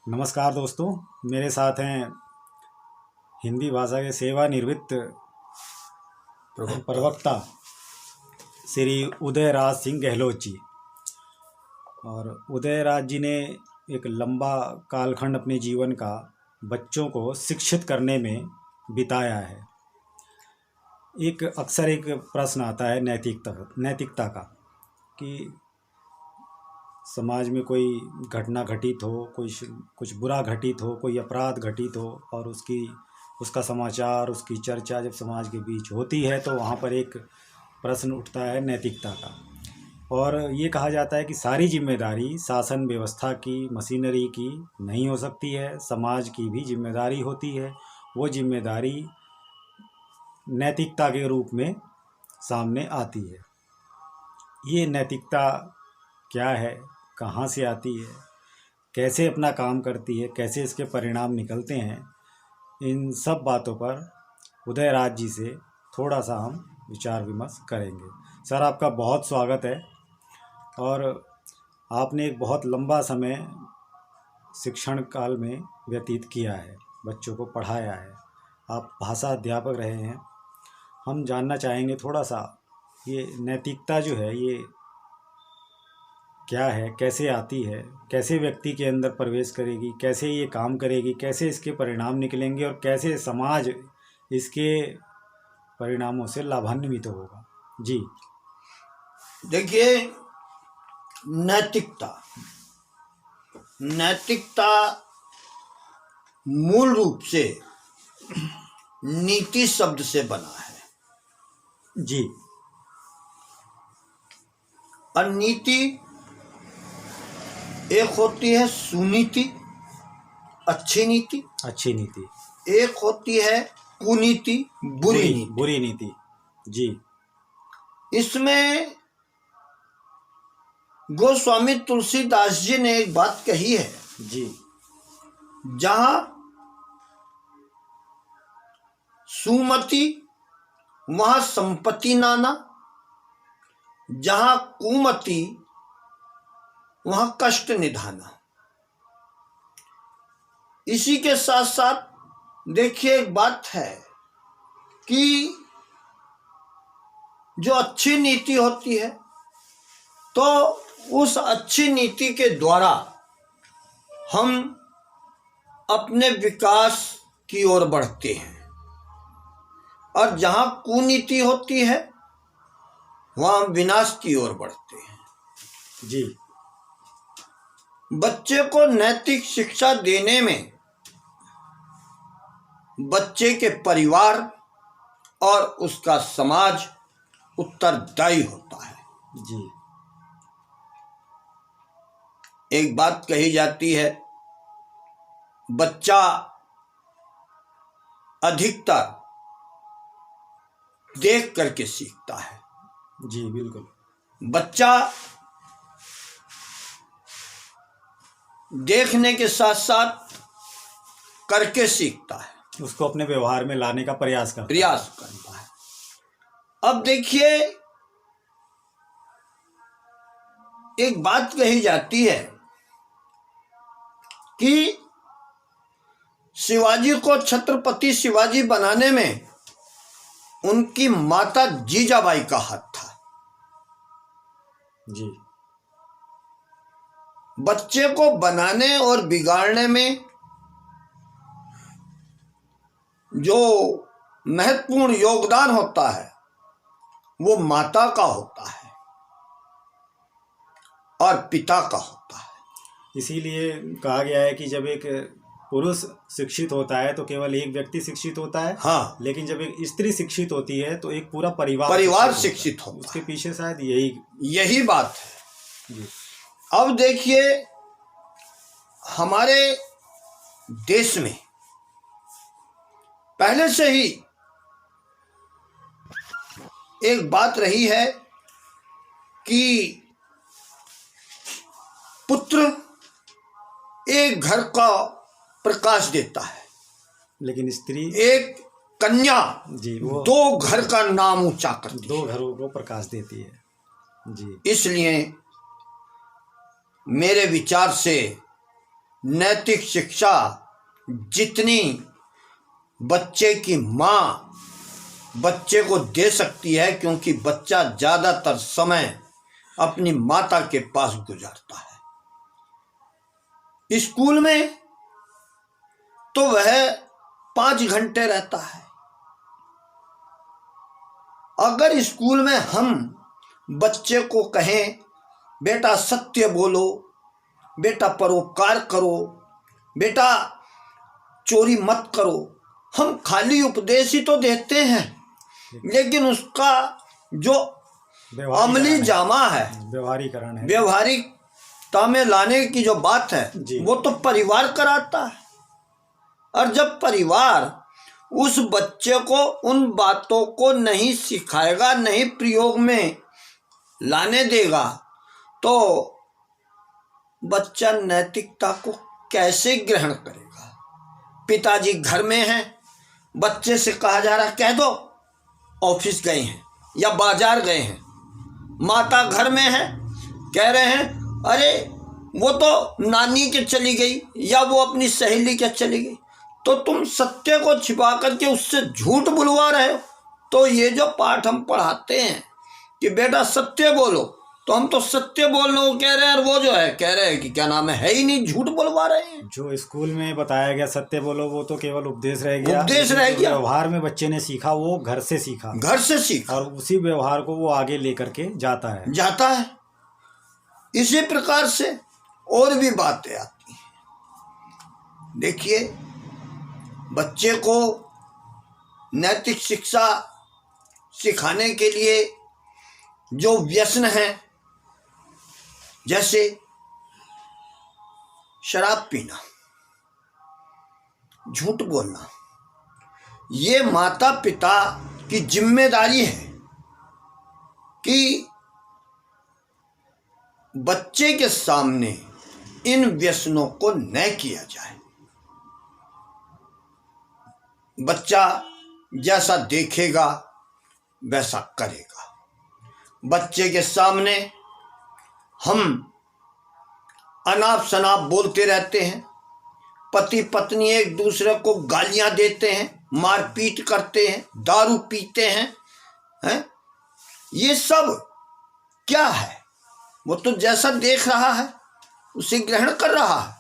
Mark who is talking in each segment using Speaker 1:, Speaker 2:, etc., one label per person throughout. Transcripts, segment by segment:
Speaker 1: नमस्कार दोस्तों, मेरे साथ हैं हिंदी भाषा के सेवानिवृत्त प्रवक्ता श्री उदयराज सिंह गहलोत जी। और उदयराज जी ने एक लंबा कालखंड अपने जीवन का बच्चों को शिक्षित करने में बिताया है। अक्सर एक प्रश्न आता है नैतिकता का कि समाज में कोई घटना घटित हो, कुछ बुरा घटित हो, कोई अपराध घटित हो और उसका समाचार, उसकी चर्चा जब समाज के बीच होती है तो वहाँ पर एक प्रश्न उठता है नैतिकता का। और ये कहा जाता है कि सारी जिम्मेदारी शासन व्यवस्था की, मशीनरी की नहीं हो सकती है, समाज की भी जिम्मेदारी होती है। वो जिम्मेदारी नैतिकता के रूप में सामने आती है। ये नैतिकता क्या है, कहाँ से आती है, कैसे अपना काम करती है, कैसे इसके परिणाम निकलते हैं, इन सब बातों पर उदयराज जी से थोड़ा सा हम विचार विमर्श करेंगे। सर, आपका बहुत स्वागत है। और आपने एक बहुत लंबा समय शिक्षण काल में व्यतीत किया है, बच्चों को पढ़ाया है, आप भाषा अध्यापक रहे हैं। हम जानना चाहेंगे थोड़ा सा, ये नैतिकता जो है ये क्या है, कैसे आती है, कैसे व्यक्ति के अंदर प्रवेश करेगी, कैसे ये काम करेगी, कैसे इसके परिणाम निकलेंगे और कैसे समाज इसके परिणामों से लाभान्वित होगा। जी
Speaker 2: देखिए, नैतिकता मूल रूप से नीति शब्द से बना है।
Speaker 1: जी।
Speaker 2: और नीति एक होती है सुनीति, अच्छी नीति, एक होती है कुनीति, बुरी नीति।
Speaker 1: जी।
Speaker 2: इसमें गोस्वामी तुलसीदास जी ने एक बात कही है
Speaker 1: जी,
Speaker 2: जहां सुमति वहां संपत्ति नाना, जहां कुमति वहां कष्ट निधाना। इसी के साथ साथ देखिए, एक बात है कि जो अच्छी नीति होती है तो उस अच्छी नीति के द्वारा हम अपने विकास की ओर बढ़ते हैं, और जहां कुनीति होती है वहां विनाश की ओर बढ़ते हैं।
Speaker 1: जी।
Speaker 2: बच्चे को नैतिक शिक्षा देने में बच्चे के परिवार और उसका समाज उत्तरदायी होता है।
Speaker 1: जी।
Speaker 2: एक बात कही जाती है, बच्चा अधिकतर देख करके सीखता है।
Speaker 1: जी बिल्कुल।
Speaker 2: बच्चा देखने के साथ साथ करके सीखता है,
Speaker 1: उसको अपने व्यवहार में लाने का प्रयास करता
Speaker 2: है। अब देखिए, एक बात कही जाती है कि शिवाजी को छत्रपति शिवाजी बनाने में उनकी माता जीजाबाई का हाथ था।
Speaker 1: जी।
Speaker 2: बच्चे को बनाने और बिगाड़ने में जो महत्वपूर्ण योगदान होता है वो माता का होता है और पिता का होता है।
Speaker 1: इसीलिए कहा गया है कि जब एक पुरुष शिक्षित होता है तो केवल एक व्यक्ति शिक्षित होता है।
Speaker 2: हाँ।
Speaker 1: लेकिन जब एक स्त्री शिक्षित होती है तो एक पूरा परिवार
Speaker 2: शिक्षित होता है।
Speaker 1: उसके पीछे शायद
Speaker 2: यही बात है।
Speaker 1: जी।
Speaker 2: अब देखिए, हमारे देश में पहले से ही एक बात रही है कि पुत्र एक घर का प्रकाश देता है,
Speaker 1: लेकिन स्त्री
Speaker 2: एक कन्या
Speaker 1: वो
Speaker 2: दो घर का नाम ऊंचा करती है,
Speaker 1: दो घरों को प्रकाश देती है। जी।
Speaker 2: इसलिए मेरे विचार से नैतिक शिक्षा जितनी बच्चे की माँ बच्चे को दे सकती है, क्योंकि बच्चा ज़्यादातर समय अपनी माता के पास गुजारता है। स्कूल में तो वह 5 घंटे रहता है। अगर स्कूल में हम बच्चे को कहें बेटा सत्य बोलो, बेटा परोपकार करो, बेटा चोरी मत करो, हम खाली उपदेश ही तो देते हैं, लेकिन उसका जो अमली जामा है,
Speaker 1: व्यवहारीकरण है,
Speaker 2: व्यवहारिकता में लाने की जो बात है वो तो परिवार कराता है। और जब परिवार उस बच्चे को उन बातों को नहीं सिखाएगा, नहीं प्रयोग में लाने देगा, तो बच्चा नैतिकता को कैसे ग्रहण करेगा। पिताजी घर में हैं, बच्चे से कहा जा रहा कह दो ऑफिस गए हैं या बाजार गए हैं। माता घर में है, कह रहे हैं अरे वो तो नानी के चली गई या वो अपनी सहेली के चली गई, तो तुम सत्य को छिपा करके उससे झूठ बुलवा रहे हो। तो ये जो पाठ हम पढ़ाते हैं कि बेटा सत्य बोलो, तो हम तो सत्य बोलने को कह रहे हैं, और वो जो है कह रहे हैं कि क्या नाम है ही नहीं, झूठ बुलवा रहे हैं।
Speaker 1: जो स्कूल में बताया गया सत्य बोलो वो तो केवल उपदेश रह गया,
Speaker 2: उपदेश रह गया।
Speaker 1: व्यवहार में बच्चे ने सीखा वो घर से सीखा और उसी व्यवहार को वो आगे लेकर के जाता है। इसी प्रकार से और भी बातें आती हैं। देखिए, बच्चे को नैतिक शिक्षा सिखाने के लिए जो व्यसन है, जैसे शराब पीना, झूठ बोलना, ये माता पिता की जिम्मेदारी है कि बच्चे के सामने इन व्यसनों को न किया जाए। बच्चा जैसा देखेगा वैसा करेगा। बच्चे के सामने हम अनाप शनाप बोलते रहते हैं, पति पत्नी एक दूसरे को गालियां देते हैं, मारपीट करते हैं, दारू पीते हैं, ये सब क्या है? वो तो जैसा देख रहा है उसे ग्रहण कर रहा है।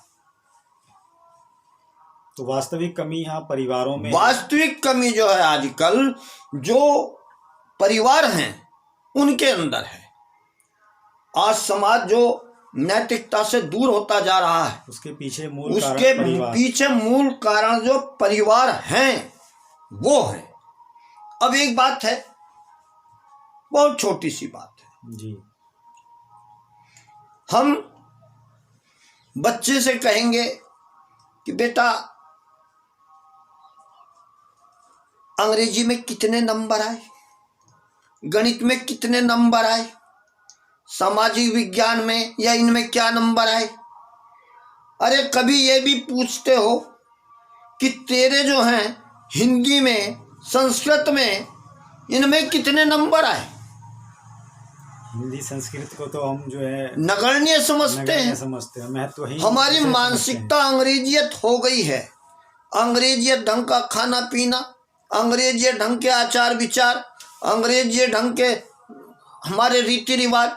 Speaker 1: तो वास्तविक कमी यहाँ परिवारों में,
Speaker 2: वास्तविक कमी जो है आजकल जो परिवार हैं उनके अंदर है। आज समाज जो नैतिकता से दूर होता जा रहा है,
Speaker 1: उसके पीछे
Speaker 2: मूल कारण जो परिवार हैं वो है। अब एक बात है, बहुत छोटी सी बात है
Speaker 1: जी।
Speaker 2: हम बच्चे से कहेंगे कि बेटा अंग्रेजी में कितने नंबर आए, गणित में कितने नंबर आए, सामाजिक विज्ञान में या इनमें क्या नंबर आए। अरे कभी ये भी पूछते हो कि तेरे जो हैं हिंदी में, संस्कृत में, इनमें कितने नंबर आए।
Speaker 1: हिंदी संस्कृत को तो हम जो है
Speaker 2: नगण्य समझते हैं,
Speaker 1: महत्वहीन।
Speaker 2: हमारी मानसिकता अंग्रेजियत हो गई है। अंग्रेजियत ढंग का खाना पीना, अंग्रेजी ढंग के आचार विचार, अंग्रेजी ढंग के हमारे रीति रिवाज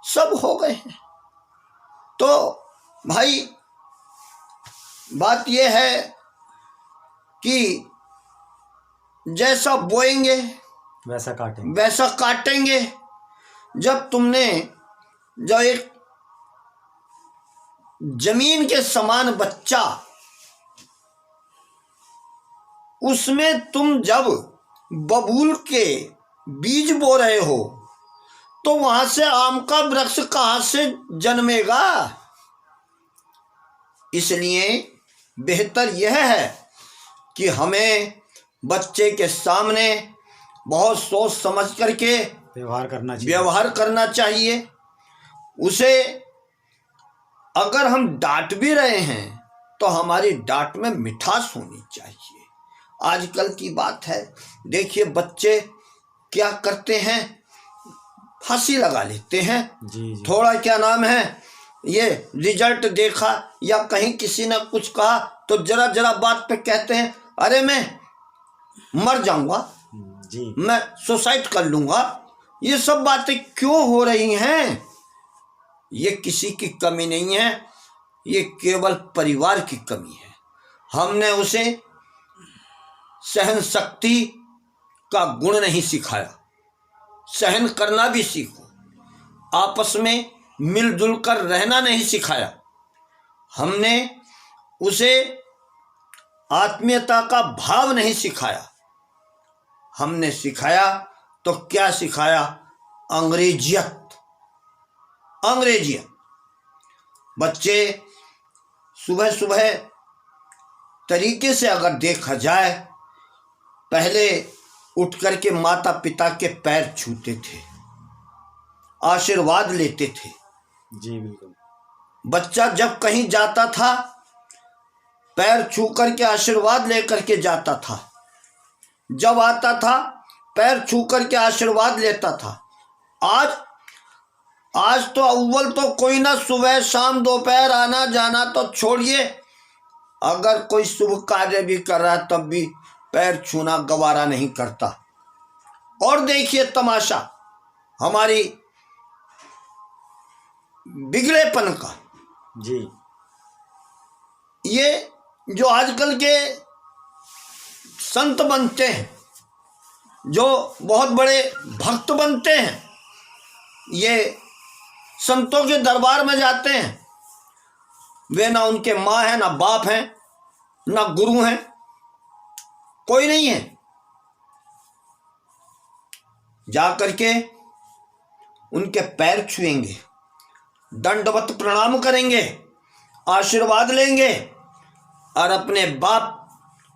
Speaker 2: सब हो गए हैं। तो भाई बात यह है कि जैसा बोएंगे वैसा काटेंगे। जब तुमने जो एक जमीन के समान बच्चा, उसमें तुम जब बबूल के बीज बो रहे हो तो वहां से आम का वृक्ष कहां से जन्मेगा। इसलिए बेहतर यह है कि हमें बच्चे के सामने बहुत सोच समझ करके व्यवहार करना चाहिए। उसे अगर हम डांट भी रहे हैं तो हमारी डांट में मिठास होनी चाहिए। आजकल की बात है, देखिए बच्चे क्या करते हैं, फांसी लगा लेते हैं।
Speaker 1: जी।
Speaker 2: थोड़ा क्या नाम है, ये रिजल्ट देखा या कहीं किसी ने कुछ कहा तो जरा जरा बात पे कहते हैं अरे मैं मर जाऊंगा,
Speaker 1: जी
Speaker 2: मैं सुसाइड कर लूंगा। ये सब बातें क्यों हो रही हैं? ये किसी की कमी नहीं है, ये केवल परिवार की कमी है। हमने उसे सहन शक्ति का गुण नहीं सिखाया। सहन करना भी सीखो, आपस में मिलजुल कर रहना नहीं सिखाया। हमने उसे आत्मीयता का भाव नहीं सिखाया। हमने सिखाया तो क्या सिखाया? अंग्रेजियत। अंग्रेजियत। बच्चे सुबह सुबह तरीके से अगर देखा जाए, पहले उठ करके माता पिता के पैर छूते थे, आशीर्वाद लेते थे।
Speaker 1: जी बिल्कुल।
Speaker 2: बच्चा जब कहीं जाता था पैर छू करके आशीर्वाद लेकर के जाता था, जब आता था पैर छू करके आशीर्वाद लेता था। आज तो अव्वल तो कोई ना, सुबह शाम दोपहर आना जाना तो छोड़िए, अगर कोई शुभ कार्य भी कर रहा है तब भी पैर छूना गवारा नहीं करता। और देखिए तमाशा हमारी बिगड़ेपन का।
Speaker 1: जी
Speaker 2: ये जो आजकल के संत बनते हैं, जो बहुत बड़े भक्त बनते हैं, ये संतों के दरबार में जाते हैं, वे ना उनके माँ हैं, ना बाप हैं, ना गुरु हैं, कोई नहीं है। जा करके उनके पैर छुएंगे, दंडवत प्रणाम करेंगे, आशीर्वाद लेंगे, और अपने बाप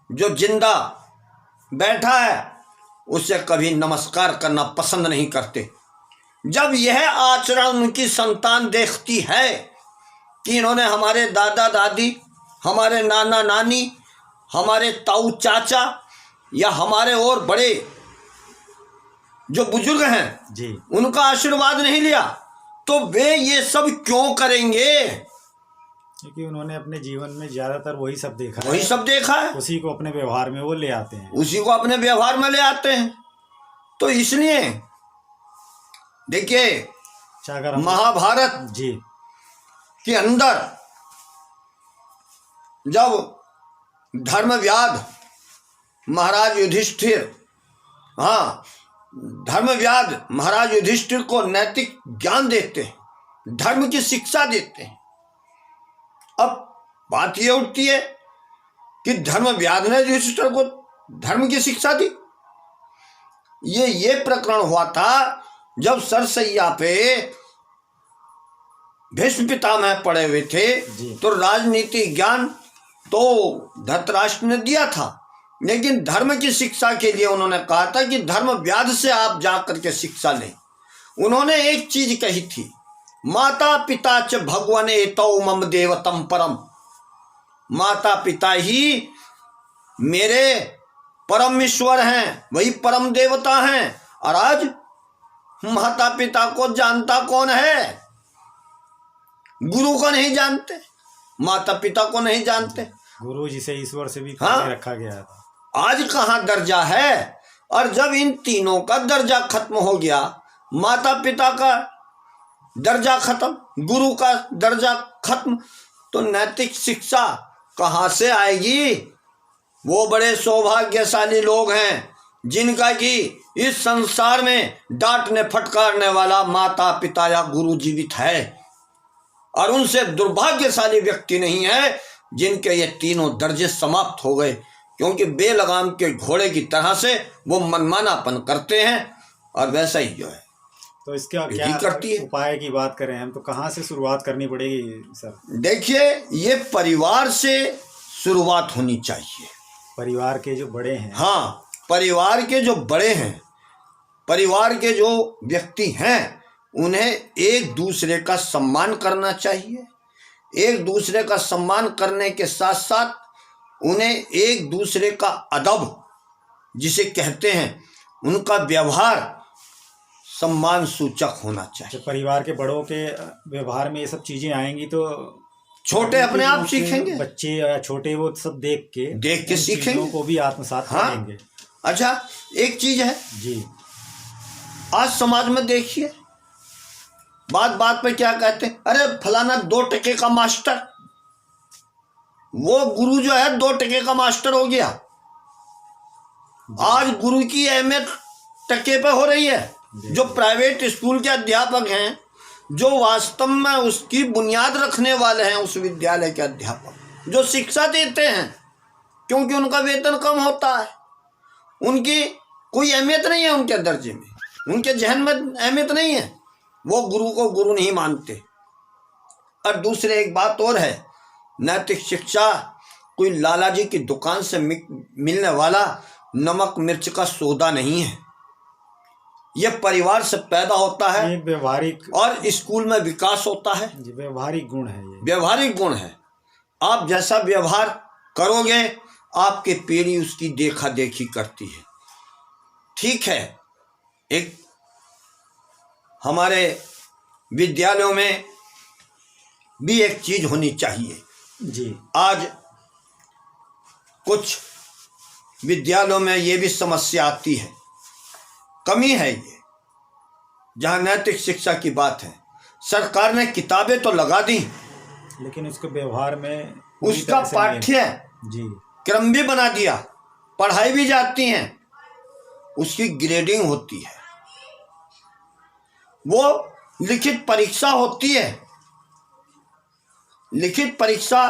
Speaker 2: जो जिंदा बैठा है उसे कभी नमस्कार करना पसंद नहीं करते। जब यह आचरण उनकी संतान देखती है कि इन्होंने हमारे दादा दादी, हमारे नाना नानी, हमारे ताऊ चाचा या हमारे और बड़े जो बुजुर्ग हैं
Speaker 1: जी
Speaker 2: उनका आशीर्वाद नहीं लिया, तो वे ये सब क्यों करेंगे?
Speaker 1: क्योंकि उन्होंने अपने जीवन में ज्यादातर वही सब देखा है,
Speaker 2: वही सब देखा है,
Speaker 1: उसी को अपने व्यवहार में वो ले आते हैं।
Speaker 2: उसी को अपने व्यवहार में ले आते हैं। तो इसलिए देखिए
Speaker 1: अगर हम
Speaker 2: महाभारत
Speaker 1: जी
Speaker 2: के अंदर जब धर्मव्याध महाराज युधिष्ठिर, धर्मव्याध महाराज युधिष्ठिर को नैतिक ज्ञान देते हैं, धर्म की शिक्षा देते हैं। अब बात यह उठती है कि धर्मव्याध ने युधिष्ठिर को धर्म की शिक्षा दी। ये प्रकरण हुआ था जब सरसैया पे भीष्म पितामह पड़े हुए थे, तो राजनीति ज्ञान तो धृतराष्ट्र ने दिया था, लेकिन धर्म की शिक्षा के लिए उन्होंने कहा था कि धर्मव्याध से आप जा करके शिक्षा लें। उन्होंने एक चीज कही थी, माता पिता च भगवान एतौ मम देवतम परम। माता पिता ही मेरे परम ईश्वर हैं, वही परम देवता हैं। और आज माता पिता को जानता कौन है? गुरु को नहीं जानते, माता पिता को नहीं जानते।
Speaker 1: गुरु जिसे ईश्वर से भी रखा गया था,
Speaker 2: आज कहाँ दर्जा है? और जब इन तीनों का दर्जा खत्म हो गया, माता पिता का दर्जा खत्म, गुरु का दर्जा खत्म, तो नैतिक शिक्षा कहाँ से आएगी? वो बड़े सौभाग्यशाली लोग हैं जिनका कि इस संसार में डांटने फटकारने वाला माता पिता या गुरु जीवित है, और उनसे दुर्भाग्यशाली व्यक्ति नहीं है जिनके ये तीनों दर्जे समाप्त हो गए, क्योंकि बेलगाम के घोड़े की तरह से वो मनमानापन करते हैं। और वैसा ही जो है
Speaker 1: तो इसका
Speaker 2: क्या करती है?
Speaker 1: उपाय की बात करें हम तो कहाँ से शुरुआत करनी पड़ेगी सर?
Speaker 2: देखिए, ये परिवार से शुरुआत होनी चाहिए।
Speaker 1: परिवार के जो बड़े हैं,
Speaker 2: हाँ, परिवार के जो बड़े हैं, परिवार के जो व्यक्ति हैं, उन्हें एक दूसरे का सम्मान करना चाहिए। एक दूसरे का सम्मान करने के साथ साथ उन्हें एक दूसरे का अदब जिसे कहते हैं, उनका व्यवहार सम्मान सूचक होना चाहिए।
Speaker 1: जब परिवार के बड़ों के व्यवहार में ये सब चीजें आएंगी तो
Speaker 2: छोटे अपने आप
Speaker 1: उनके
Speaker 2: सीखेंगे,
Speaker 1: बच्चे या छोटे वो सब देख के उन
Speaker 2: सीखेंगे,
Speaker 1: चीजों को भी आत्मसात
Speaker 2: हाँ।
Speaker 1: करेंगे।
Speaker 2: अच्छा, एक चीज है
Speaker 1: जी,
Speaker 2: आज समाज में देखिए, बात बात पे क्या कहते हैं, अरे फलाना 2 टके का मास्टर, वो गुरु जो है 2 टके का मास्टर हो गया। आज गुरु की अहमियत टके पे हो रही है। जो प्राइवेट स्कूल के अध्यापक हैं, जो वास्तव में उसकी बुनियाद रखने वाले हैं, उस विद्यालय के अध्यापक जो शिक्षा देते हैं, क्योंकि उनका वेतन कम होता है, उनकी कोई अहमियत नहीं है, उनके दर्जे में, उनके जहन में अहमियत नहीं है, वो गुरु को गुरु नहीं मानते। और दूसरे एक बात और है, नैतिक शिक्षा कोई लाला जी की दुकान से मिलने वाला नमक मिर्च का सौदा नहीं है। यह परिवार से पैदा होता है,
Speaker 1: ये व्यवहारिक
Speaker 2: और स्कूल में विकास होता है।
Speaker 1: व्यवहारिक गुण है, ये
Speaker 2: व्यवहारिक गुण है। आप जैसा व्यवहार करोगे, आपके पीढ़ी उसकी देखा देखी करती है। ठीक है, एक हमारे विद्यालयों में भी एक चीज होनी चाहिए
Speaker 1: जी।
Speaker 2: आज कुछ विद्यालयों में ये भी समस्या आती है, कमी है ये, जहाँ नैतिक शिक्षा की बात है। सरकार ने किताबें तो लगा दी,
Speaker 1: लेकिन उसके व्यवहार में
Speaker 2: उसका पाठ्य
Speaker 1: जी
Speaker 2: क्रम भी बना दिया, पढ़ाई भी जाती हैं, उसकी ग्रेडिंग होती है, वो लिखित परीक्षा होती है। लिखित परीक्षा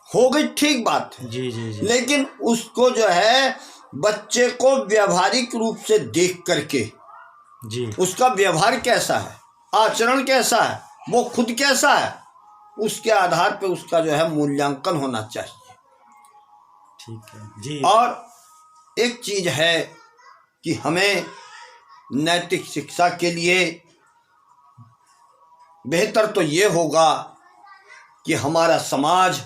Speaker 2: हो गई, ठीक बात है,
Speaker 1: जी जी जी।
Speaker 2: लेकिन उसको जो है बच्चे को व्यवहारिक रूप से देख करके,
Speaker 1: जी,
Speaker 2: उसका व्यवहार कैसा है, आचरण कैसा है, वो खुद कैसा है, उसके आधार पे उसका जो है मूल्यांकन होना चाहिए।
Speaker 1: ठीक है जी।
Speaker 2: और एक चीज है कि हमें नैतिक शिक्षा के लिए बेहतर तो ये होगा कि हमारा समाज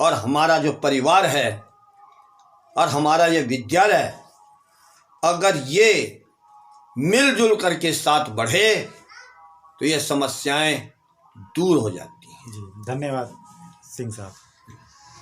Speaker 2: और हमारा जो परिवार है और हमारा ये विद्यालय, अगर ये मिलजुल करके साथ बढ़े तो ये समस्याएं दूर हो जाती हैं।
Speaker 1: जी, धन्यवाद सिंह साहब।